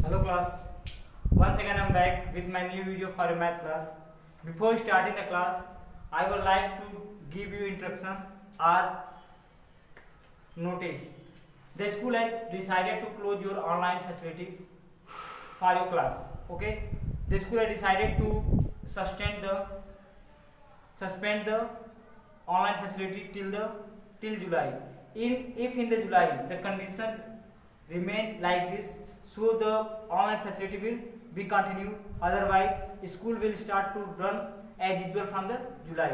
Hello class. Once again I am back with my new video for a math class. Before starting the class, I would like to give you introduction or notice. The school has decided to close your online facility for your class. Okay? The school has decided to suspend the online facility till July. If in the July the condition remain like this, so the online facility will be continued, otherwise school will start to run as usual from the July.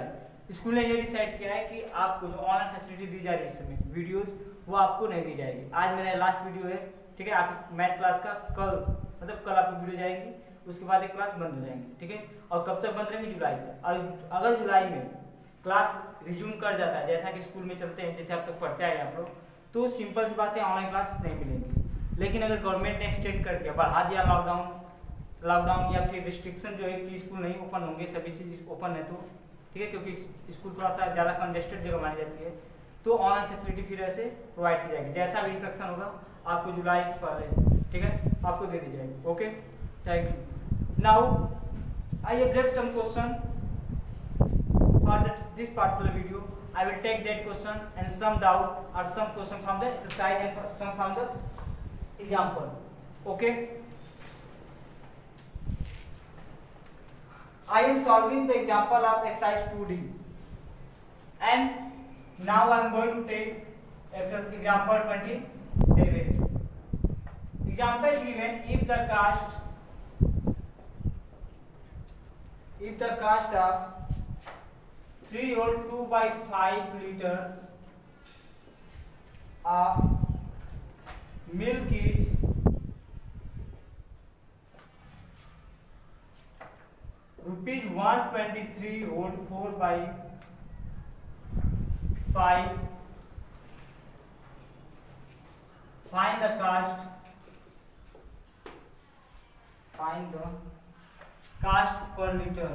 School ने ये decide किया है कि आपको जो online facility दी जा रही है इस समय वीडियोस वो आपको नहीं दी जाएगी. आज मेरा लास्ट वीडियो है, ठीक है. आप मैथ क्लास का कल आपको वीडियो जाएगी, उसके बाद एक क्लास बंद हो जाएंगी, ठीक है. और कब तक बंद रहेंगे? जुलाई तक. अगर जुलाई में क्लास रिज्यूम कर जाता है जैसा कि स्कूल में चलते हैं, जैसे अब तक पढ़ते आए आप लोग, तो सिंपल सी बात है ऑनलाइन क्लास नहीं मिलेंगी. लेकिन अगर गवर्नमेंट ने एक्सटेंड कर दिया, बढ़ा दिया लॉकडाउन या फिर रिस्ट्रिक्शन जो है कि स्कूल नहीं ओपन होंगे, सभी चीज ओपन है तो ठीक है, क्योंकि स्कूल थोड़ा सा ज़्यादा कंजेस्टेड जगह मानी जाती है, तो ऑनलाइन फैसिलिटी फिर ऐसे प्रोवाइड की जाएगी. जैसा भी इंस्ट्रक्शन होगा आपको जुलाई से पहले, ठीक है, आपको दे दी जाएगी. Okay, thank you. Now I have left some question for this particular video. I will take that question and some doubt or some question from the exercise and some from the example. Okay, I am solving the example of exercise 2D and now I am going to take example 27. Example given: if the cost of 3 or 2 by 5 liters of milk is rupees 123 or 4 by 5, find the cost per liter.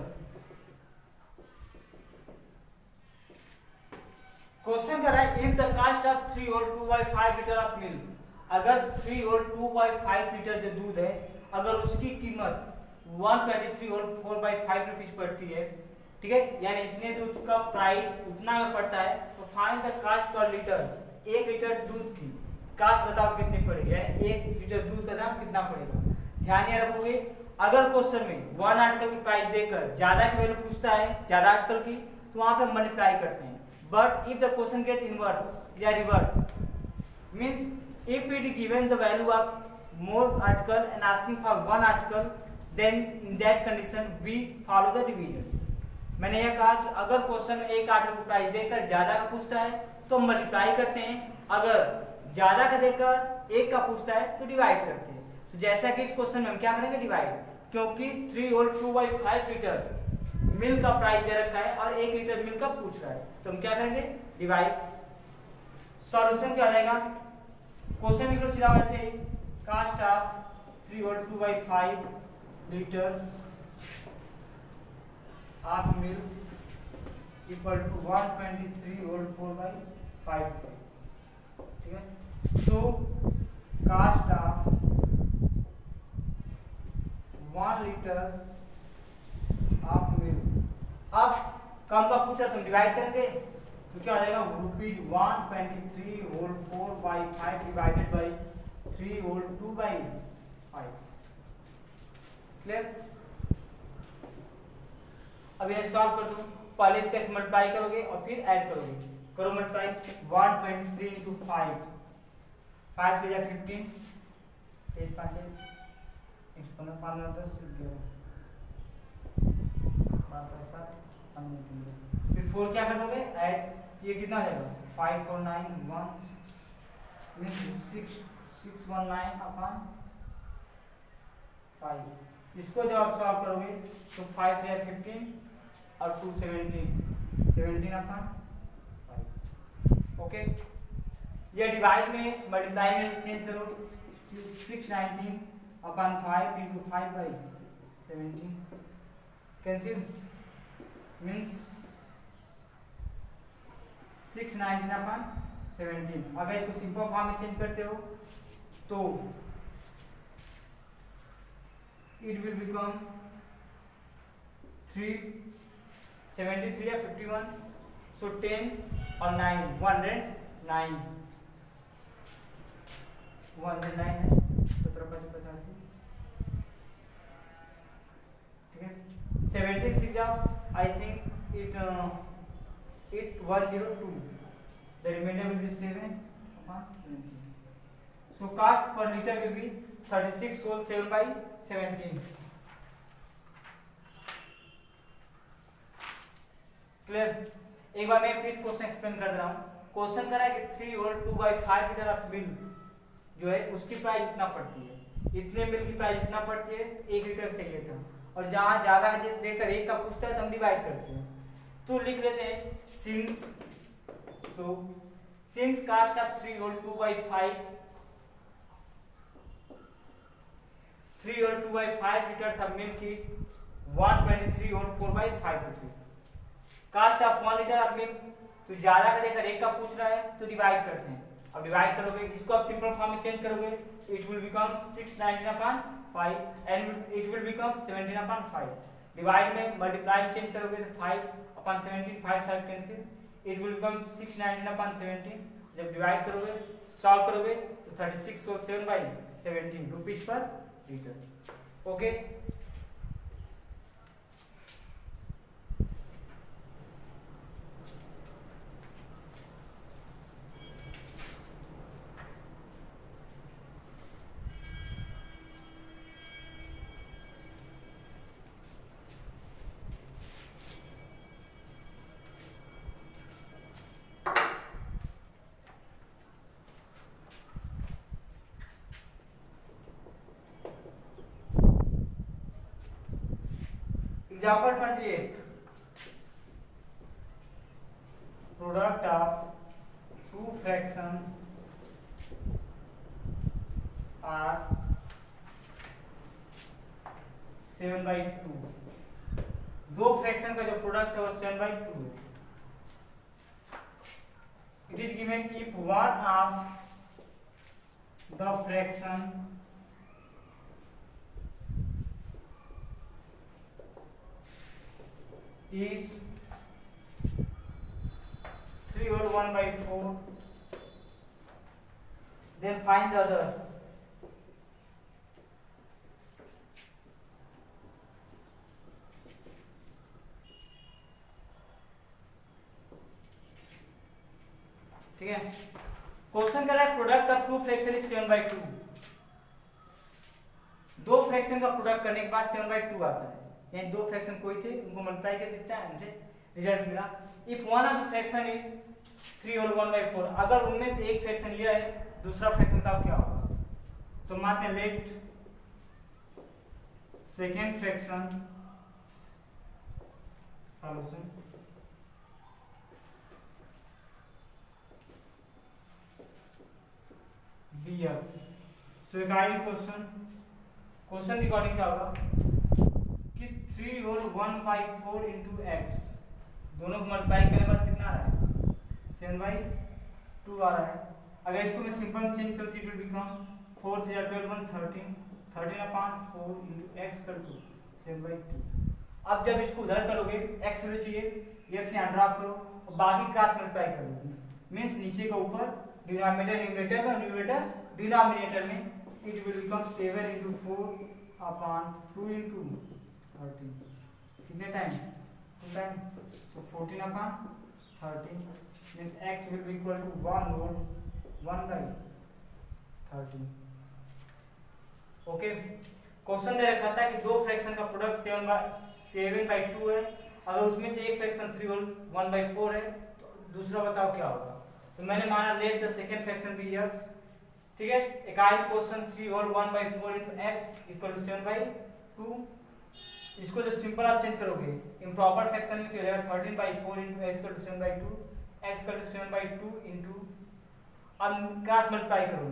Question कर रहा है if the cast of 3 और 2 by 5 litre of milk. अगर 3 और 2 by 5 litre जो दूध है, अगर उसकी कीमत 123 और 4 by 5 रुपीज पड़ती है, ठीक है, यानी इतने दूध का प्राइस उतना अगर पड़ता है, तो फाइंड द कास्ट पर लीटर. 1 लीटर दूध की कास्ट बताओ कितनी पड़ेगी, यानी 1 लीटर दूध का दाम कितना पड़ेगा. ध्यान ये रखोगे, अगर क्वेश्चन में वन आर्टिकल की प्राइस देकर ज्यादा की वैल्यू पूछता है, ज्यादा आर्टिकल की, तो वहां पे मल्टीप्लाई करते हैं. But if the question get inverse या reverse, means if it given the value of more article and asking for one article, then in that condition we follow the division. मैंने यह कहा कि अगर क्वेश्चन एक article को price देकर ज्यादा का पूछता है तो मल्टीप्लाई करते हैं, अगर ज्यादा का देकर एक का पूछता है तो डिवाइड करते हैं. तो जैसा कि इस क्वेश्चन में हम क्या करेंगे, डिवाइड, क्योंकि 3 और 2 by 5 लीटर मिल्क का प्राइस दे रखा है और 1 लीटर मिल्क का पूछ रहा है, तो हम क्या करेंगे, डिवाइड. सॉल्यूशन क्या आ जाएगा, क्वेश्चन निकलो सीधा वैसे ही, कास्ट ऑफ 3 और 2 by 5 litres of milk equal to 123 और 4 by 5, ठीक है. So cost of 1 litre of milk. अब कम का पूछा तो डिवाइड करेंगे, तो क्या आ जाएगा, rupees 123 whole 4 by 5 divided by 3 whole 2 by 5. Clear. अब इन्हें सॉल्व कर दो. पहले इसका मल्टीप्लाई करोगे और फिर ऐड करोगे. करो मल्टीप्लाई. 123 इंटू 5, 5 से 15, 5 15 10 11 फिर 4 क्या कर दोगे, ऐड. ये कितना हो जाएगा, 5 और 9 619 अपॉन 5. इसको जब आप सॉल्व करोगे तो 5 से 15 और 2 17 अपॉन 5. ओके, ये डिवाइड में मल्टीप्लाई में चेंज करो. 619 upon 5 into 5 by 17 cancel, means 619 upon 17. अगर इसको सिंपल फॉर्म में चेंज करते हो तो it will become 373 या 51, so 10 और 9 109 है 17,85, ठीक है। 76 I think it 102, the remainder will be 7 upon 20. So cost per liter will be 36 whole 7 by 17. Clear? एक बार मैं फिर क्वेश्चन एक्सप्लेन कर रहा हूँ। क्वेश्चन कर रहा है कि 3 और 2/5 लीटर ऑफ मिल्क जो है उसकी प्राइस इतना पड़ती है, इतने मिल्क की प्राइस इतना पड़ती है, 1 लीटर चाहिए था, और जहाँ ज्यादा देकर 1 का पूछता है तो हम डिवाइड करते हैं। तो लिख लेते हैं सिंस कास्ट ऑफ 3 और 2/5 liters of milk is 123 और 4/5 rupees. Cost of 1 litre of milk, तो ज्यादा का देकर 1 का पूछ रहा है तो डिवाइड करते हैं। अब डिवाइड करोगे, इसको आप सिंपल फॉर्म में चेंज करोगे, it will become 619/5 and it will become 17/5। Divide में मल्टीप्लाई चेंज करोगे तो 5/17, 5 कैंसिल, इट विल बिकम 619/17। जब डिवाइड करोगे, सॉल्व करोगे तो 36 और 7/17 rupees per litre. Okay, Example 28. Product of two fractions are 7/2. दो फ्रैक्शन का जो प्रोडक्ट है वो 7/2 है। It is given if one of the fraction is 3 or 1/4, then find the other. ठीक है, क्वेश्चन कर रहा है product of two fraction is 7/2। दो फ्रैक्शन का प्रोडक्ट करने के बाद 7/2 आता है, यानी दो फ्रैक्शन कोई थे उनको मल्टीप्लाई कर देता है, हमसे रिजल्ट मिला। If one of the fraction is 3 और 1/4, अगर उनमें से एक फ्रैक्शन लिया है, दूसरा फ्रैक्शन बताओ क्या होगा। तो मानते हैं let second fraction solution dx। So एक आइडियल क्वेश्चन रिकॉर्डिंग क्या होगा कि 3 और 1/4 इंटू एक्स दोनों को मल्टीप्लाई करने के बाद कितना आ रहा है, 7/2 आ रहा है। अगर इसको मैं सिंपल चेंज करती हूँ, इट विल बिकम 4 से 12 13 13/4 इंटू एक्स कर दो 7/2। अब जब इसको उधर करोगे, एक्स वैल्यू चाहिए, एक्स यहाँ ड्रॉप करो और बाकी क्रॉस मल्टीप्लाई करो, मीन्स नीचे का ऊपर, डिनोमिनेटर न्यूमरेटर में, न्यूमरेटर डिनोमिनेटर में, it will become 7 into 4/2 into 13। कितने time, 2 time, so 14/13 means x will be equal to 1 whole 1/13। Okay, question दे रखा था कि दो फ्रैक्शन का प्रोडक्ट 7/2 है, अगर उसमें से एक फ्रैक्शन 3 और 1/4 है तो दूसरा बताओ क्या होगा। तो मैंने माना let the second fraction be x, ठीक है। एक आइडियल क्वेश्चन 3 और 1/4 into x इक्वल टू 7/2। इसको जब सिंपल आप चेंज करोगे इम्प्रॉपर फ्रैक्शन में तो हो जाएगा 13/4 into x equal to 7/2, x equal to 7/2 into, अब क्रॉस मल्टीप्लाई करो,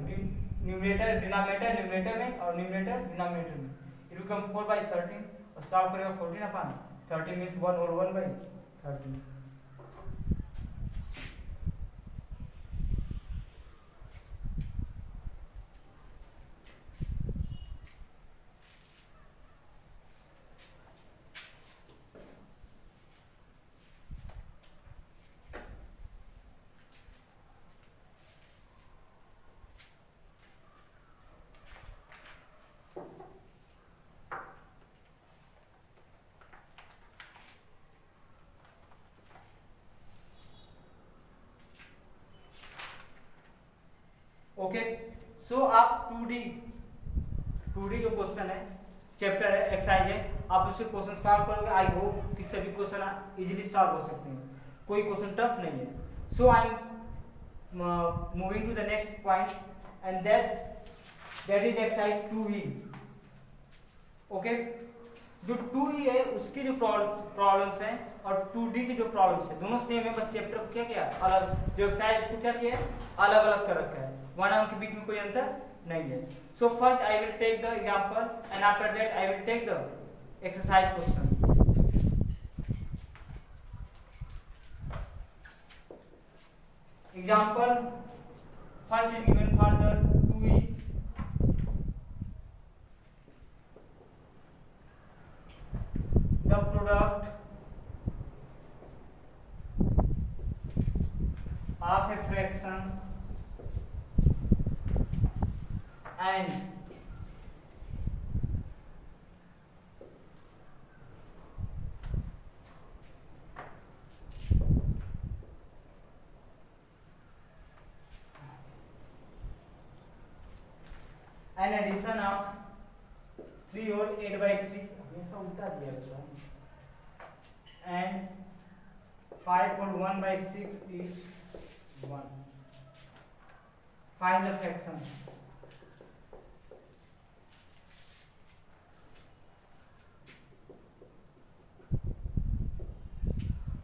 न्यूमरेटर डिनोमिनेटर न्यूमरेटर में और न्यूमरेटर डिनोमिनेटर में, इट विल कम 4/13 और सॉल्व करेगा 14/13 मींस 1 और 1/13। ओके, सो आप 2D जो क्वेश्चन है, चैप्टर है, एक्सरसाइज है, आप उससे क्वेश्चन सॉल्व करोगे। आई होप कि सभी क्वेश्चन इजीली सॉल्व हो सकते हैं, कोई क्वेश्चन टफ नहीं है। So I am moving to the next point and that is exercise 2E। Okay, जो 2E है उसकी जो प्रॉब्लम्स हैं और 2D की जो प्रॉब्लम्स है दोनों सेम है, बस चैप्टर को क्या किया अलग, जो एक्सरसाइज उसको क्या किया अलग अलग कर रखा है, वन के बीच में कोई अंतर नहीं है। So first I will take the example and after that I will take the exercise question. Example first is given for the 2E। The product of a fraction and an addition of 3 और 8/3, हमेशा उल्टा दिया गया, and 5 और 1/6 is 1. Find the fraction.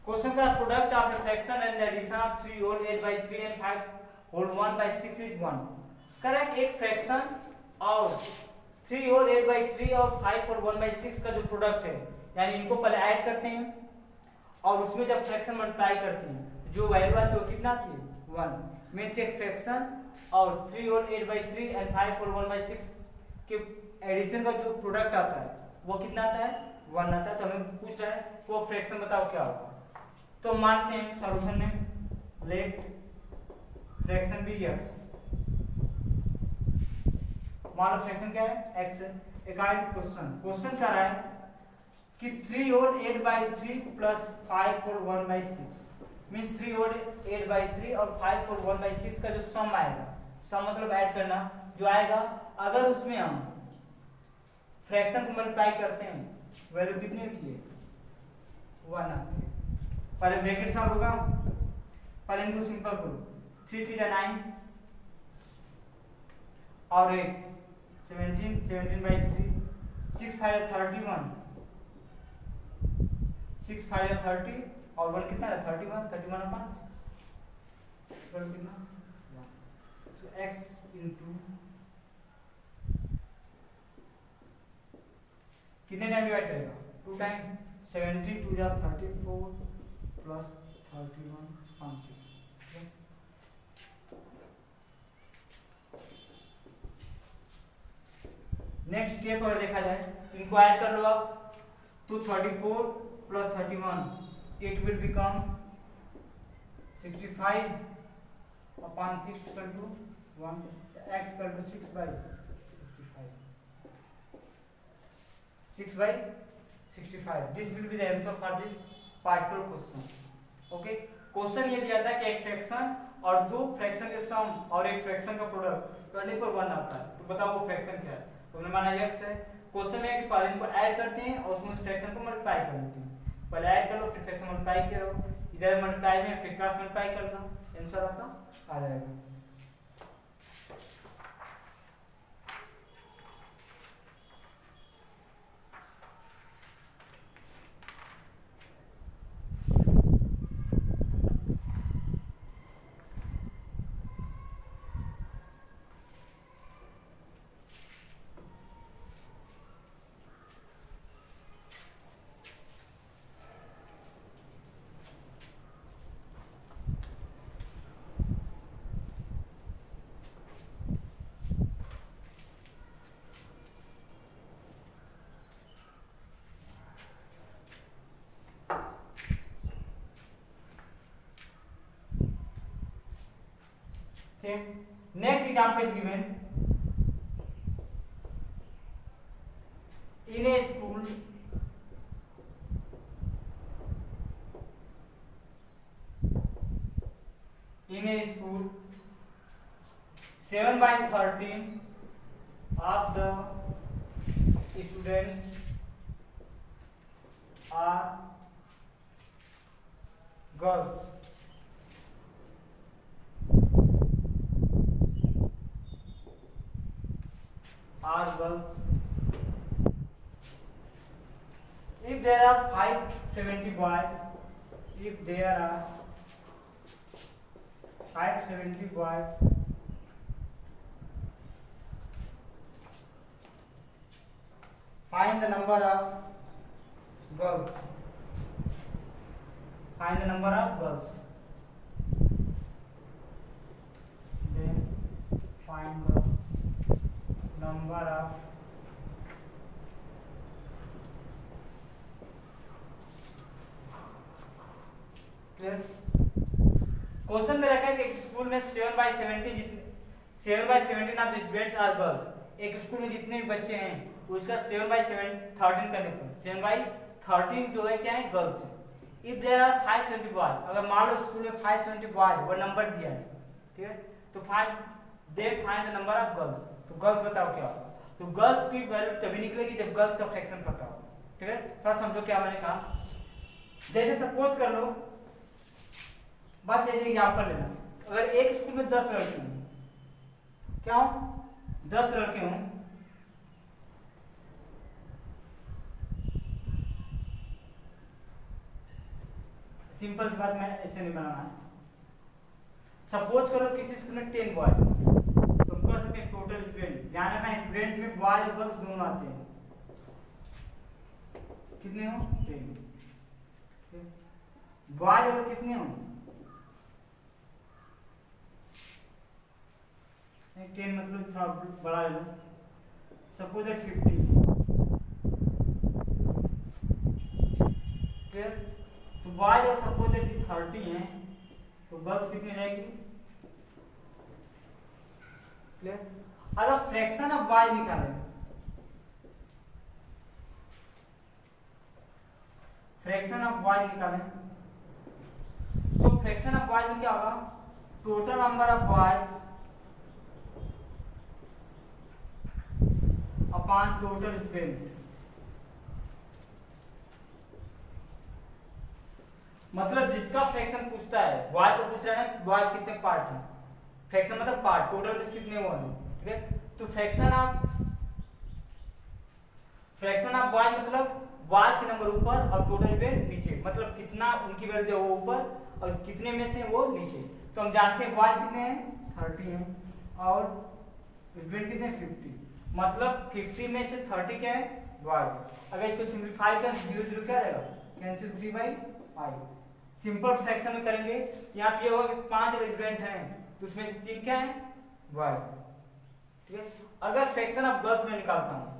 Question का product of a fraction and the addition of 3 whole 8/3 and 5 whole 1/6 is 1। Correct, एक fraction और 3 whole 8/3 और 5 और 1/6 का जो प्रोडक्ट है, यानी इनको पहले ऐड करते हैं और उसमें जब फ्रैक्शन मल्टीप्लाई करते हैं जो वैल्यू आती है वो कितना आती है 1। मीन्स एक फ्रैक्शन और 3 whole 8/3 एंड 5 whole 1/6 के एडिशन का जो प्रोडक्ट आता है वो कितना आता है 1 आता है। तो हमें पूछ रहा है वो फ्रैक्शन बताओ क्या होगा। तो मानते हैं सॉल्यूशन में लेट फ्रैक्शन बी x, मान लो फ्रैक्शन क्या है x है। अकॉर्डिंग टू क्वेश्चन क्या रहा है कि 3 whole 8/3 plus 5 whole 1/6 means 3 whole 8/3 और 5 whole 1/6 का जो सम आएगा, सम मतलब ऐड करना, जो आएगा अगर उसमें हम फ्रैक्शन को मल्टीप्लाई करते हैं वैल्यू कितनी होती है 1 आती है। पहले ब्रैकेट सॉल्व होगा, पहले इनको सिंपल करो, 3 3 9 और 8 17 17/3 6 5 31 6 5 30 और 1 कितना है 31 31/6 कितना 1। so x into कितने टाइम डिवाइड करेगा 2 टाइम 70 2 जा 34 प्लस 31/6। नेक्स्ट स्टेप अगर देखा जाए तो इनको ऐड कर लो आप, तो 34 plus 31 it will become 65 upon 6 equal to 1, x equal to 6/65। This will be the answer for this particular question। Okay, question ये दिया था कि एक फ्रैक्शन और दो फ्रैक्शन के सम और एक फ्रैक्शन का प्रोडक्ट करने पर 1 आता है, तो बताओ वो फ्रैक्शन क्या है। तो हमने माना x है, क्वेश्चन में कि पहले इनको ऐड करते हैं और उसमें फ्रैक्शन को मल्टीप्लाई कर देते हैं, पहले ऐड कर लो फिर फ्रैक्शन मल्टीप्लाई करो, इधर मल्टीप्लाई में फिर क्रॉस मल्टीप्लाई करना, आंसर आपका आ जाएगा। Next example is given in a school 7/13 of the students are girls. Are girls. If there are 570 boys, if there are 570 boys, find the number of girls. Find the number of girls. Then find the number of clear. Question में रखा है कि एक school में 7/17 of the students are girls. एक school में जितने भी बच्चे हैं उसका 7/13 करने पर 7/13 जो है क्या है गर्ल्स है। इफ देयर आर 570 बॉयज, अगर मान लो स्कूल में 570 बॉयज वो नंबर दिया है, ठीक है, तो find the number of girls. तो गर्ल्स बताओ क्या होगा। तो गर्ल्स की वैल्यू तभी निकलेगी जब गर्ल्स का फ्रैक्शन पता हो, ठीक है। थोड़ा समझो क्या मैंने कहा। जैसे सपोज कर लो, बस ये एग्जांपल लेना, अगर एक स्कूल में 10 लड़के हों, क्या हो 10 लड़के हों, सिंपल सी बात, मैं ऐसे नहीं बनाना है। सपोज करो किसी स्कूल में 10 बॉय, तुम कह सकते हैं टोटल स्टूडेंट, ध्यान रखना स्टूडेंट में बॉय और गर्ल्स दोनों आते हैं, कितने हो 10 बॉय और कितने हो 10, मतलब थोड़ा बड़ा ले लो, सपोज है 50, क्लियर। तो बॉयज और सपोज है कि 30 हैं, तो गर्ल्स कितनी रहेगी, क्लियर। अगर फ्रैक्शन ऑफ बॉयज निकालें, फ्रैक्शन ऑफ बॉयज निकालें, तो फ्रैक्शन ऑफ बॉयज में क्या होगा, total number of boys upon total student. मतलब जिसका फ्रैक्शन पूछता है, बॉयज को पूछ रहा है ना, बॉयज कितने पार्ट हैं, फ्रैक्शन मतलब पार्ट, टोटल में कितने हुए हैं, ठीक है। तो फ्रैक्शन ऑफ बॉयज मतलब बॉयज के नंबर ऊपर और टोटल स्टूडेंट नीचे, मतलब कितना उनकी वैल्यू वो ऊपर और कितने में से वो नीचे। तो हम जानते हैं बॉयज कितने हैं 30 हैं और स्टूडेंट कितने 50, मतलब 50 में से 30 क्या है बॉयज। अगर इसको सिंपलीफाई करें 0 0 क्या रहेगा, कैंसिल 3/5। सिंपल फ्रैक्शन में करेंगे, यहाँ पे होगा कि 5 स्टूडेंट हैं तो उसमें से 3 क्या है बॉयज, ठीक है। अगर फ्रैक्शन ऑफ गर्ल्स में निकालता हूं,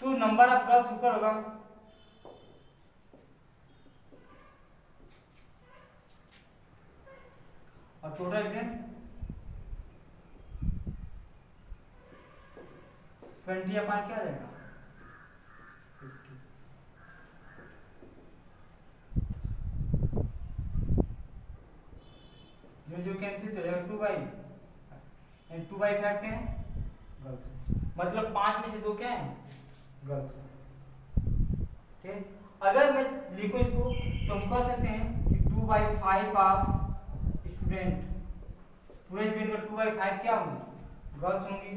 तो नंबर ऑफ गर्ल्स ऊपर होगा और टोटल स्टूडेंट 20 अपॉन क्या रहेगा 50। जो कैंसिल हो जाएगा 2/5 क्या है गर्ल्स, मतलब 5 में से 2 क्या है गर्ल्स, ठीक है। अगर मैं लिखूं इसको तो हम कह सकते हैं कि 2/5 ऑफ स्टूडेंट, पूरे स्टूडेंट में 2/5 क्या होंगे गर्ल्स होंगी,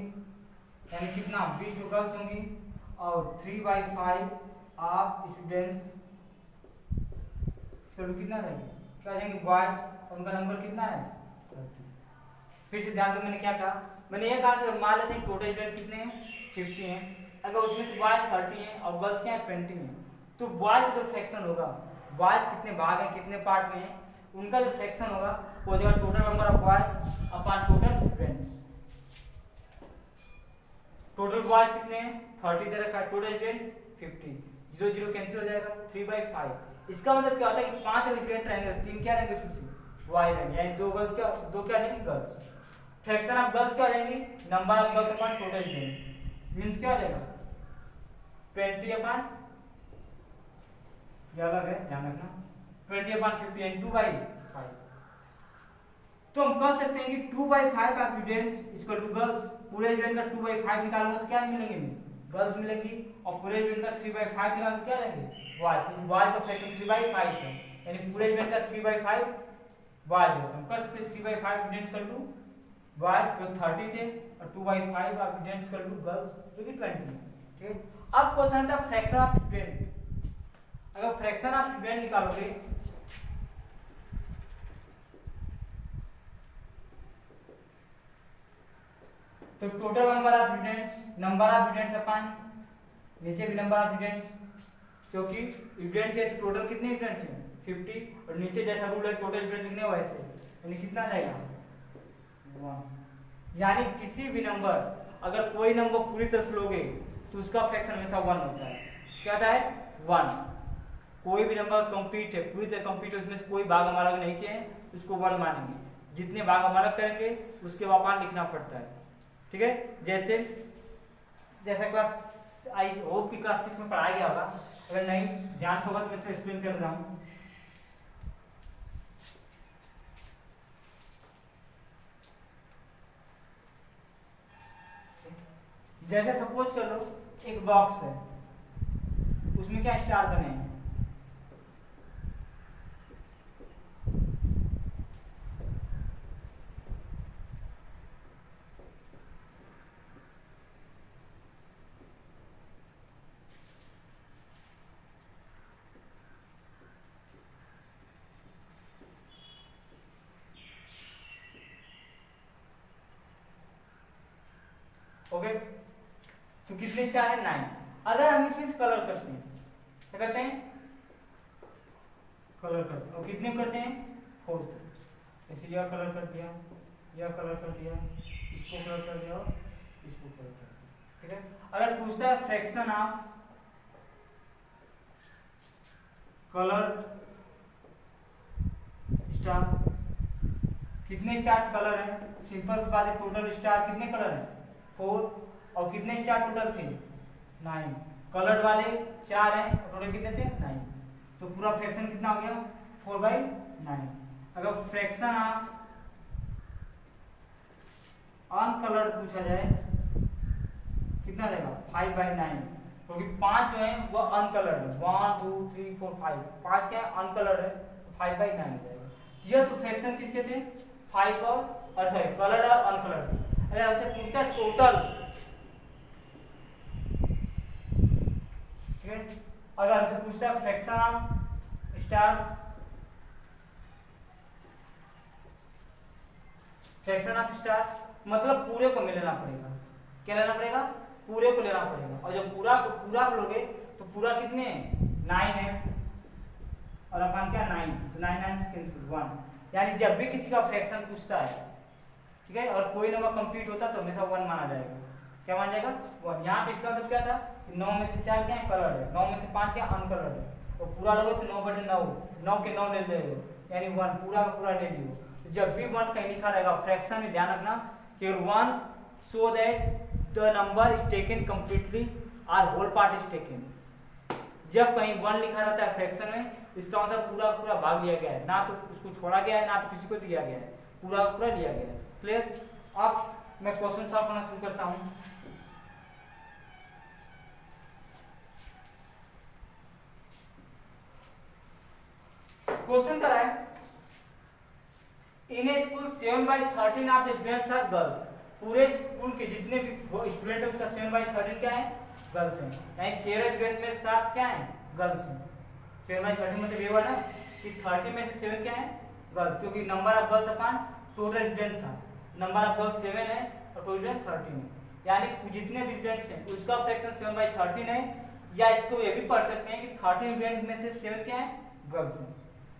यानी कितना 20 गर्ल्स होंगी, और 3/5 ऑफ स्टूडेंट्स कितना रहेगा, क्या जाएंगे बॉयज, उनका नंबर कितना है 30। फिर से ध्यान दो, मैंने क्या कहा, मैंने ये कहा कि मान लेते हैं टोटल स्टूडेंट कितने हैं 50 हैं, अगर उसमें से बॉयज 30 हैं और गर्ल्स क्या है 20 हैं, तो बॉयज का जो फ्रैक्शन होगा, बॉयज कितने भाग हैं कितने पार्ट में हैं, उनका जो फ्रैक्शन होगा वो देगा total number of boys upon total students. Total boys कितने हैं 30 दे रखा है, टोटल स्टूडेंट 50, 0 0 कैंसिल हो जाएगा 3/5। इसका मतलब क्या होता है कि 5 स्टूडेंट रहेंगे, 3 क्या रहेंगे उसमें से बॉयज रहेंगे, यानी 2 गर्ल्स क्या 2 क्या रहेंगे गर्ल्स। फ्रैक्शन ऑफ गर्ल्स क्या हो जाएंगी, number of girls upon total student, means क्या हो जाएगा 20 अपॉन ये अलग है, ध्यान रखना। 20/50 एंड 2/5। तो हम कह सकते हैं कि 2/5 of students equal to girls. पूरे स्टूडेंट का 2/5 निकालूंगा तो क्या मिलेंगे, गर्ल्स मिलेंगी, और पूरे स्टूडेंट का 3/5 निकालूंगा तो क्या रहेंगे, बॉयज, क्योंकि बॉयज का फ्रैक्शन 3/5 है, यानी पूरे स्टूडेंट का 3/5 बॉयज है। हम कह सकते हैं 3/5 स्टूडेंट्स इक्वल टू बॉयज जो 30 थे, और 2/5 of students equal to girls जो कि 20। ठीक है, अब क्वेश्चन था फ्रैक्शन ऑफ स्टूडेंट। अगर फ्रैक्शन ऑफ स्टूडेंट निकालोगे तो टोटल नंबर ऑफ स्टूडेंट्स अपन नीचे भी नंबर ऑफ स्टूडेंट्स, क्योंकि स्टूडेंट्स है तो टोटल कितने स्टूडेंट्स हैं 50, और नीचे जैसा रूल है टोटल स्टूडेंट कितने वैसे, यानी कितना जाएगा 1। यानी किसी भी नंबर, अगर कोई नंबर पूरी तरह से लोगे तो उसका फ्रैक्शन हमेशा 1 होता है। क्या होता है 1। कोई भी नंबर कंप्लीट है, पूरी तरह कंप्लीट है, उसमें से कोई भाग हम अलग नहीं किए हैं, उसको 1 मानेंगे। जितने भाग हम अलग करेंगे उसके वापस लिखना पड़ता है। ठीक है, जैसा क्लास आई होप की क्लास 6 में पढ़ाया गया होगा, अगर नहीं ध्यान होगा तो मैं तो एक्सप्लेन कर रहा हूँ। जैसे सपोज कर लो एक बॉक्स है, उसमें क्या स्टार बने हैं, ओके। तो कितने स्टार है 9। अगर हम इसमें कलर करते हैं, क्या करते हैं, कलर करते हैं, और कितने करते हैं 4। जैसे यह कलर कर दिया, यह कलर कर दिया, इसको कलर कर दिया, इसको कलर कर दिया। ठीक है, अगर पूछता है फ्रैक्शन ऑफ कलर स्टार, कितने स्टार्स कलर है, सिंपल सी बात है, टोटल स्टार कितने कलर है 4, और कितने स्टार टोटल थे 9, कलर्ड वाले 4 हैं, टोटल कितने थे 9। तो पूरा फ्रैक्शन कितना हो गया 4/9। अगर फ्रैक्शन ऑफ अनकलर्ड पूछा जाए कितना रहेगा 5/9, क्योंकि 5 जो है वो अनकलर्ड है, 1 2 3 4 5, 5 क्या है अनकलर्ड है, 5/9 हो जाएगा। ये तो फ्रैक्शन किसके थे 5 और सॉरी कलर्ड और अनकलर्ड। अगर हमसे पूछता है टोटल, ठीक है, अगर हमसे पूछता है fraction of stars, fraction of stars मतलब पूरे को में लेना पड़ेगा। क्या लेना पड़ेगा, पूरे को लेना पड़ेगा, और जब पूरा लोगे तो पूरा कितने 9 है, और अपन क्या 9, तो 9 9 से कैंसिल 1। यानी जब भी किसी का फ्रैक्शन पूछता है, ठीक है, और कोई नंबर कंप्लीट होता तो हमेशा 1 माना जाएगा। क्या माना जाएगा 1। यहाँ पे इसका मतलब क्या था, 9 में से 4 क्या है कलर्ड है, 9 में से 5 क्या अनकलर्ड है, तो पूरा लोगे तो 9/9, 9 के 9 ले लो, यानी 1 पूरा का पूरा ले लियो। तो जब भी 1 कहीं लिखा रहेगा फ्रैक्शन में, ध्यान रखना केवल 1 so that the number is taken completely और होल पार्ट इज टेकन। जब कहीं 1 लिखा रहता है फ्रैक्शन में, इसका मतलब पूरा पूरा भाग लिया गया है, ना तो उसको छोड़ा गया है ना तो किसी को दिया गया है, पूरा पूरा लिया गया है। क्लियर। अब मैं क्वेश्चन सॉल्व करना शुरू करता हूं। क्वेश्चन करा है in a school 7/13 of students are girls. पूरे स्कूल के जितने भी स्टूडेंट है उसका 7/13 क्या है गर्ल्स हैं, यानी 13 स्टूडेंट में 7 क्या है गर्ल्स हैं। 7/13 मतलब ये हुआ ना कि 30 में से 7 क्या है गर्ल्स, क्योंकि number of girls upon total student था, नंबर ऑफ गर्ल्स 7 है और टोटल स्टूडेंट 13 है, यानी जितने भी स्टूडेंट्स हैं उसका फ्रैक्शन 7/13 है। या इसको ये भी पढ़ सकते हैं कि 13 स्टूडेंट में से 7 क्या है गर्ल्स हैं,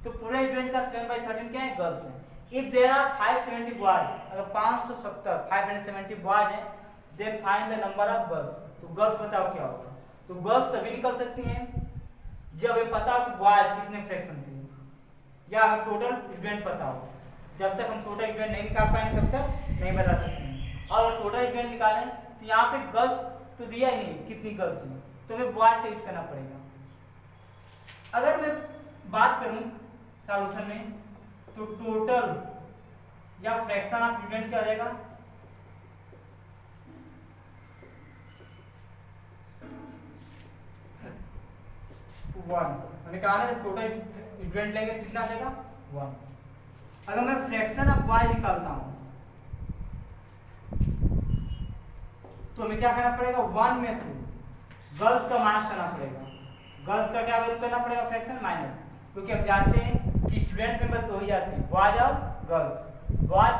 तो पूरे स्टूडेंट का 7/13 क्या है गर्ल्स हैं। इफ देयर आर 570 बॉयज, अगर 570 बॉयज हैं, then find the number of girls. तो गर्ल्स बताओ क्या होगा, तो गर्ल्स सभी निकल सकती हैं जब ये पता हो कि बॉयज कितने फ्रैक्शन थे, या हमें टोटल स्टूडेंट पता हो। जब तक हम टोटल स्टूडेंट नहीं निकाल पाएंगे तब तक नहीं बता सकते हैं। और टोटल स्टूडेंट निकालें तो यहाँ पे गर्ल्स तो दिया ही नहीं कितनी गर्ल्स हैं, तो हमें बॉयज का यूज करना पड़ेगा। अगर मैं सॉल्यूशन में, तो टोटल या फ्रैक्शन ऑफ स्टूडेंट क्या हो जाएगा, वन। मैंने कहा ना जब टोटल स्टूडेंट लेंगे तो कितना आ जाएगा, वन। अगर मैं फ्रैक्शन ऑफ वाई निकालता हूं तो हमें क्या करना पड़ेगा, वन में से गर्ल्स का माइनस करना पड़ेगा। गर्ल्स का क्या वैल्यू करना पड़ेगा, फ्रैक्शन माइनस, क्योंकि हम जानते हैं कि स्टूडेंट मेंबर दो ही जाते हैं, बॉयज और गर्ल्स। बॉयज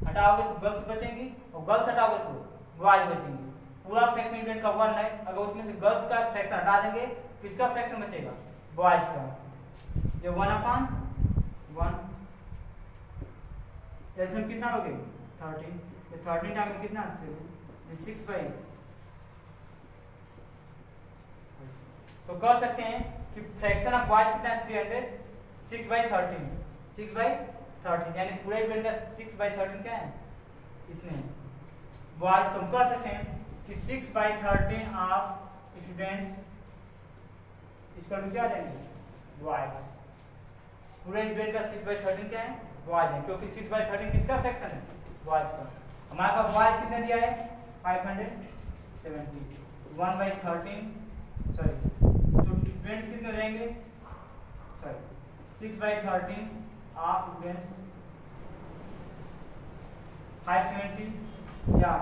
हटाओगे तो गर्ल्स बचेंगी और गर्ल्स हटाओगे तो बॉयज बचेंगे। पूरा फ्रैक्शन स्टूडेंट का वन है, अगर उसमें से गर्ल्स का फ्रैक्शन हटा देंगे तो इसका फ्रैक्शन बचेगा बॉयज का, जो 1/1। एलसीएम कितना हो गया, 13। ये 13 टाइम में कितना, 6/। तो कह सकते हैं कि फ्रैक्शन ऑफ बॉयज कितना है, 300, 6/13, 6/13, यानी पूरे इवेंट का 6/13 क्या है, इतने बॉयज। तो हम कह सकते हैं कि 6/13 ऑफ स्टूडेंट्स इसका क्या आ जाएंगे, बॉयज। पूरे इवेंट का 6/13 क्या है, बॉयज है, क्योंकि 6/13 किसका फ्रैक्शन है, बॉयज का। हमारे पास बॉयज कितना दिया है, 570, 1/13, सॉरी, तो स्टूडेंट्स कितने हो जाएंगे, सॉरी 6/13 ऑफ स्टूडेंट्स 570, या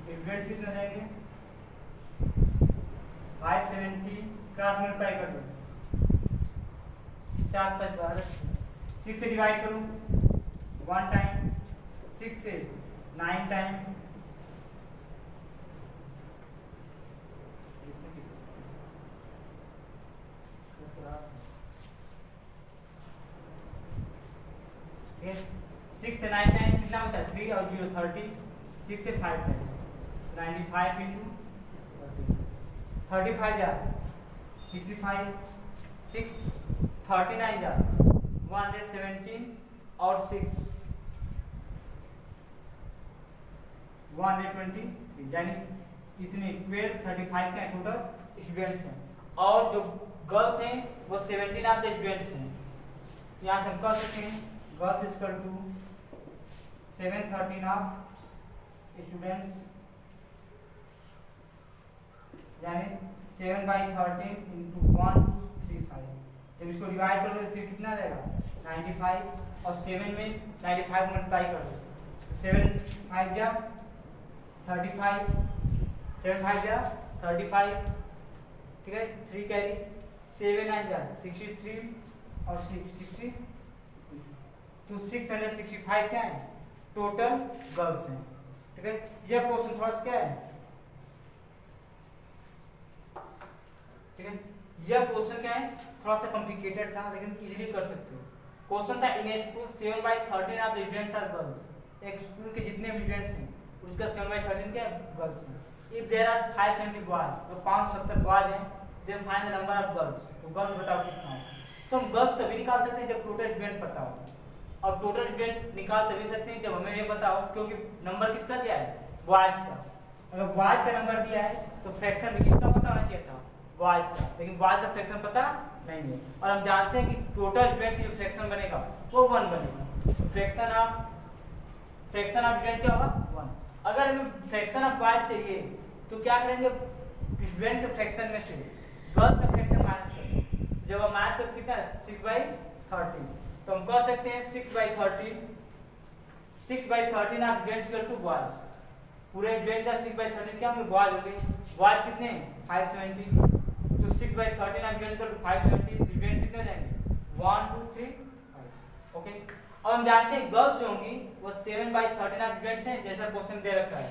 स्टूडेंट्स कितने हो जाएंगे 570 क्रॉस मल्टीप्लाई कर दो, 7 5 12, 6 से डिवाइड करूं 1 टाइम, 6 से 9 टाइम, ठीक है। 6 से 9 टाइम कितना बचा, 3 और 0 30, 6 से 5 टाइम 95 इंटू 35 जा 65, 6 39 जा 117 और 6 120, यानी इतने 12 35 का टोटल स्टूडेंट्स हैं, और जो गर्ल्स हैं वो 17 ऑफ द स्टूडेंट्स हैं। यहाँ से हम कह सकते हैं girls equal to 713 of students, यानी 7/13 इंटू 135। जब इसको डिवाइड करोगे तो फिर कितना रहेगा, 95, और 7 में 95 मल्टीप्लाई कर दो, 7 5 जा 35, 7 5 जा 35, ठीक है, 3 कैरी, 7 9 जा 63 और 60, तो 665 क्या है, टोटल गर्ल्स हैं, ठीक है। यह क्वेश्चन थोड़ा सा क्या है, ठीक है, यह क्वेश्चन क्या है, थोड़ा सा कॉम्प्लिकेटेड था लेकिन इजीली कर सकते हो। क्वेश्चन था in a school 7/13 of the students are girls. एक स्कूल के जितने भी स्टूडेंट्स हैं उसका 7/13 क्या है, गर्ल्स हैं। इफ देयर आर 570 बॉयज, तो 570 बॉयज हैं, then find the number of girls. तो गर्ल्स बताओ कितना है, तो हम गर्ल्स सभी निकाल सकते हैं जब टोटल स्टूडेंट पता हो, और टोटल स्टूडेंट निकाल तभी सकते हैं जब हमें ये पता हो, क्योंकि नंबर किसका दिया है, बॉयज का। अगर बॉयज का नंबर दिया है तो फ्रैक्शन भी किसका पता होना चाहिए था, बॉयज का, लेकिन बॉयज का फ्रैक्शन पता नहीं है। और हम जानते हैं कि टोटल स्टूडेंट की जो फ्रैक्शन बनेगा वो 1 बनेगा, तो फ्रैक्शन ऑफ स्टूडेंट क्या होगा, 1। अगर हमें फ्रैक्शन ऑफ बॉयज चाहिए तो क्या करेंगे, स्टूडेंट के फ्रैक्शन में से गर्ल्स का फ्रैक्शन माइनस करेंगे। जब हम माइनस करें तो कितना है, 6/13, तो हम कह सकते हैं 6/13 6/13 of students equal to boys. पूरे स्टूडेंट का 6/13 क्या होंगे, बॉयज होंगे। बॉयज कितने हैं, 570, तो 6/13 of student equal to 570, student कितने हो जाएंगे, 1 2 3 5, ओके। अब हम जानते हैं गर्ल्स जो होंगी वो 7/13 ऑफ स्टूडेंट्स हैं, जैसा क्वेश्चन दे रखा है।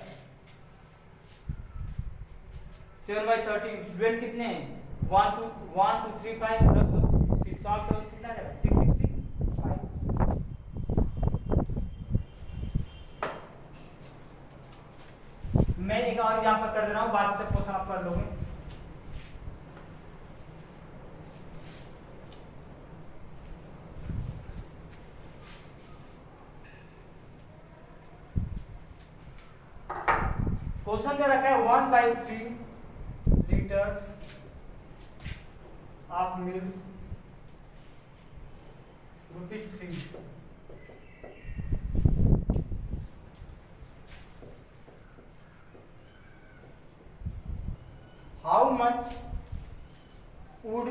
7/13 स्टूडेंट कितने हैं, 1 2 3 5, रख दो, फिर सॉल्व करो तो कितना आ जाएगा, 665। मैं एक और एग्जांपल कर दे रहा हूं, बाकी सब क्वेश्चन आप कर लोगे। क्वेश्चन दे रखा है 1/3 litre of milk ₹3. How much would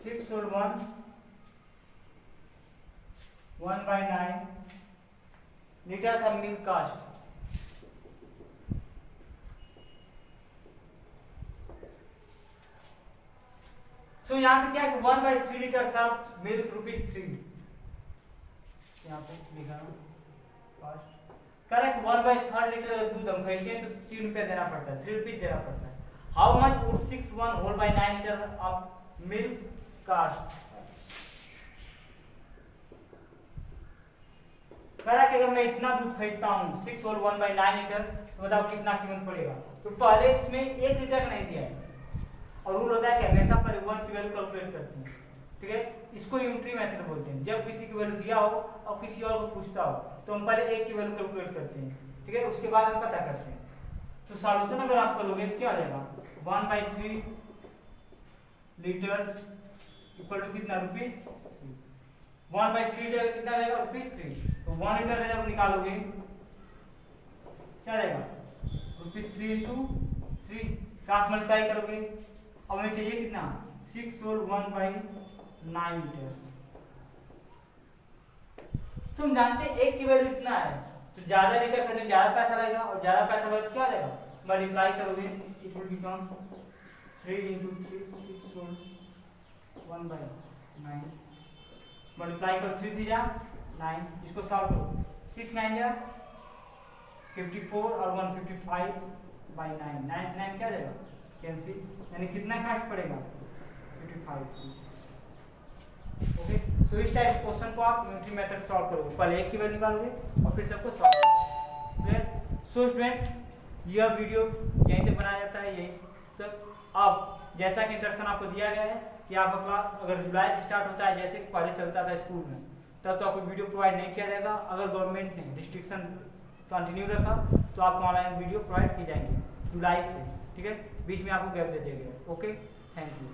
6 or 1/9 liters of milk cost? तो यहाँ पे क्या है 1/3 लीटर ऑफ मिल्क ₹3. यहाँ पे लिखा कॉस्ट करेक्ट 1/3 लीटर दूध हम खरीदते हैं तो ₹3 देना पड़ता है, ₹3 देना पड़ता है. How much would 6/9 litre of milk cost? Correct अगर मैं इतना दूध खरीदता हूँ 6/9 लीटर तो बताओ कितना कीमत पड़ेगा. तो पहले इसमें 1 लीटर का नहीं दिया है और रूल होता है कि हमेशा पहले 1 की वैल्यू कैलकुलेट करते हैं. ठीक है, इसको यूनिटरी मेथड बोलते हैं. जब किसी की वैल्यू दिया हो और किसी और को पूछता हो तो हम पहले 1 की वैल्यू कैलकुलेट करते हैं. ठीक है, उसके बाद हम पता करते हैं. तो सॉल्यूशन अगर आप करोगे तो क्या आ जाएगा 1/3 लीटर्स इक्वल टू कितना ₹3. 1/3 लीटर कितना रहेगा ₹3. तो 1 लीटर जब निकालोगे क्या रहेगा ₹3 इंटू 3 क्रॉस मल्टीप्लाई करोगे. अब हमें चाहिए कितना 6 और 1/9 लीटर. तुम जानते हैं 1 की वैल्यू इतना है तो ज्यादा लीटर खरीदने ज्यादा पैसा लगेगा और ज्यादा पैसा लगेगा तो क्या रहेगा मल्टीप्लाई करोगे इट विल बिकम 3 इंटू 3 6 और 1/9 मल्टीप्लाई करो 3 3 जा 9. इसको सॉल्व करो 6 9 जा 54 और 155/9 9 से 9 क्या जाएगा कैंसिल. यानी कितना कास्ट पड़ेगा 55. ओके, तो इस टाइप क्वेश्चन को आप यूनिटरी मेथड सॉल्व करोगे. पहले 1 की वैल्यू निकालोगे और फिर सबको सॉल्व करोगे. क्लियर. सो स्टूडेंट्स यह वीडियो यहीं तक बनाया जाता है, यही तक. अब जैसा कि इंस्ट्रक्शन आपको दिया गया है कि आपका क्लास अगर जुलाई से स्टार्ट होता है जैसे पहले चलता था स्कूल में तब तो आपको वीडियो प्रोवाइड नहीं किया जाएगा. अगर गवर्नमेंट ने रिस्ट्रिक्शन कंटिन्यू रखा तो आपको ऑनलाइन वीडियो प्रोवाइड की जाएंगे जुलाई से. ठीक है, बीच में आपको गैप दे दिया गया. Okay, thank you.